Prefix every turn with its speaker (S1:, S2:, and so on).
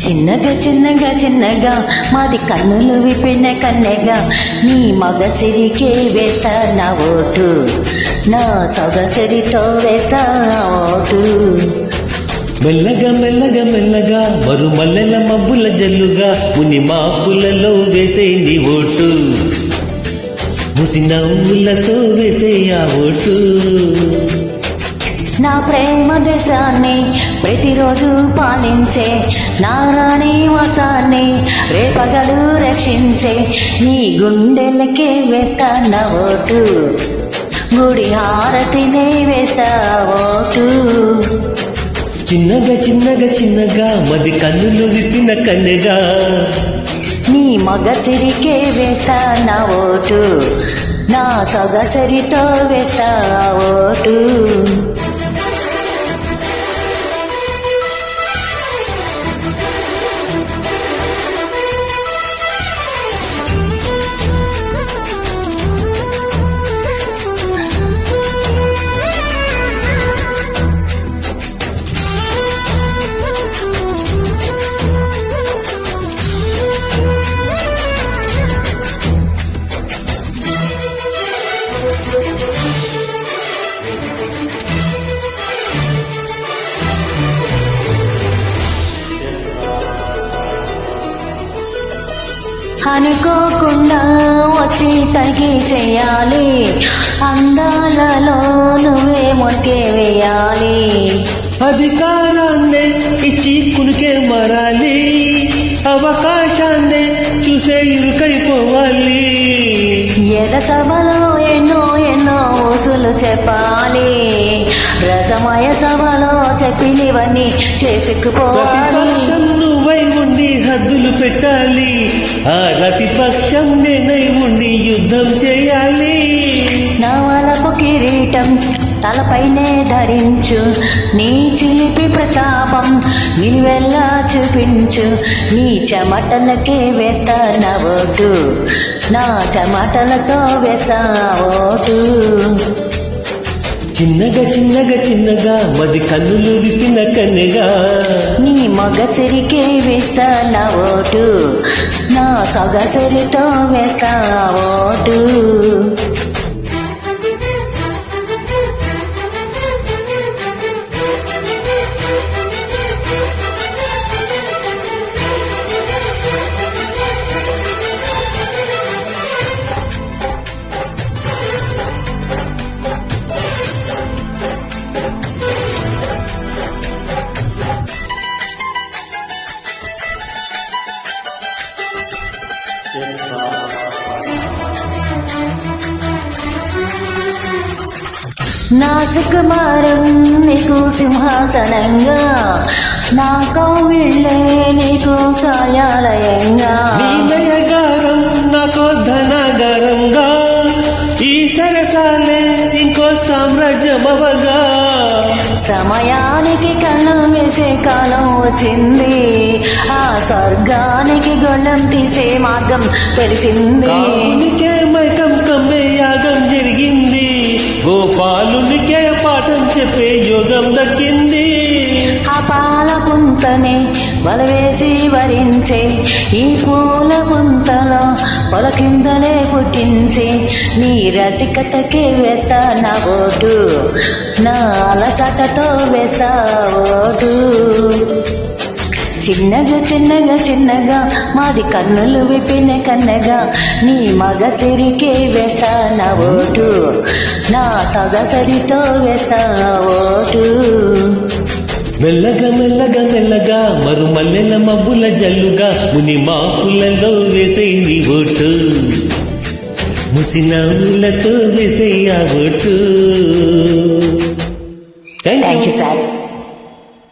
S1: చిన్నగా చిన్నగా చిన్నగా మాది కన్నులు విప్పిన కన్నెగా నీ మగసిరికే వేస్తా నా ఓటు, నా సొగసిరితో వేస్తా నా ఓటు.
S2: మెల్లగా మెల్లగా మెల్లగా మరు మల్లెల మబ్బుల జల్లుగా ముని మాపులలో వేసేది ఓటు, ముసి నవ్వులతో వేసే ఆ ఓటు.
S1: నా ప్రేమ దేశాన్ని ప్రతిరోజు పాలించే నా రాణి వసాన్ని రేపగలు రక్షించే నీ గుండెలకే వేస్తా నా ఓటు, గుడి హారతినే వేస్తా ఓటు.
S2: చిన్నగా చిన్నగా చిన్నగా మది కన్నులు విప్పిన కన్నెగా
S1: నీ మగసిరికే వేస్తా నా ఓటు, నా సొగసరితో వేస్తా ఓటు. అనుకోకుండా వచ్చి తనిఖీ చేయాలి, అందాలలో నువ్వే మొక్కే వేయాలి.
S2: అధికారాన్నే ఇచ్చి కునికే మారాలి, అవకాశాన్నే చూసే ఇరుకైపోవాలి.
S1: ఎద సభలో ఎన్నో ఎన్నో ఊసులు చెప్పాలి, రసమయ సభలో చెప్పినవన్నీ చేసుకుపోవాలి.
S2: నువ్వై ఉండి హద్దులు పెట్టాలి, ఆ ప్రతిపక్షం నేనై ఉండి యుద్ధం చేయాలి.
S1: నవలపు కిరీటం తలపైనే ధరించు, నీ చిలిపి ప్రతాపం నిలువెల్లా చూపించు. నీ చెమటలకే వేస్తా నా ఓటు, నా చెమటలతో వేస్తా ఓటు.
S2: చిన్నగా చిన్నగా చిన్నగా మది కన్నులు విప్పిన కన్నెగా
S1: నీ మగసిరికే వేస్తా నా ఓటు, నా సొగసరితో వేస్తా ఓటు. నా సుకుమారం నీకు సింహాసనంగా, నా కౌగిళ్ళే నీకు కార్యాలయంగా.
S2: నీ నయగారం నాకు ధనాగారంగా, ఈ సరసాలే ఇంకో సామ్రాజ్యమవగా.
S1: సమయానికి కన్నం వేసే కాలం వచ్చింది, ఆ స్వర్గానికి గొళ్ళం తీసే మార్గం తెలిసింది.
S2: మైకం కమ్మే యాగం జరిగింది, గోపాలునికే పాఠం చెప్పే యోగం దక్కింది.
S1: ఆ పాల పుంతనే వలవేసి వరించే ఈ పూల పుంతలో పొలకిందలే పుట్టించి నీ రసికతకే వేస్తా నా ఓటు, నా అలసటతో వేస్తా ఓటు. చిన్నగా చిన్నగా చిన్నగా మాది కన్నులు విప్పిన కన్నెగా నీ మగసిరికే వేస్తా నా ఓటు, నా సొగసరితో వేస్తా ఓటు.
S2: మెల్లగా మెల్లగా మెల్లగా మరు మల్లెల మబ్బుల జల్లుగా ముని మాపులలో వేసేది ఓటు, ముసి నవ్వులతో వేసే ఆ ఓటు.
S1: Thank you sir.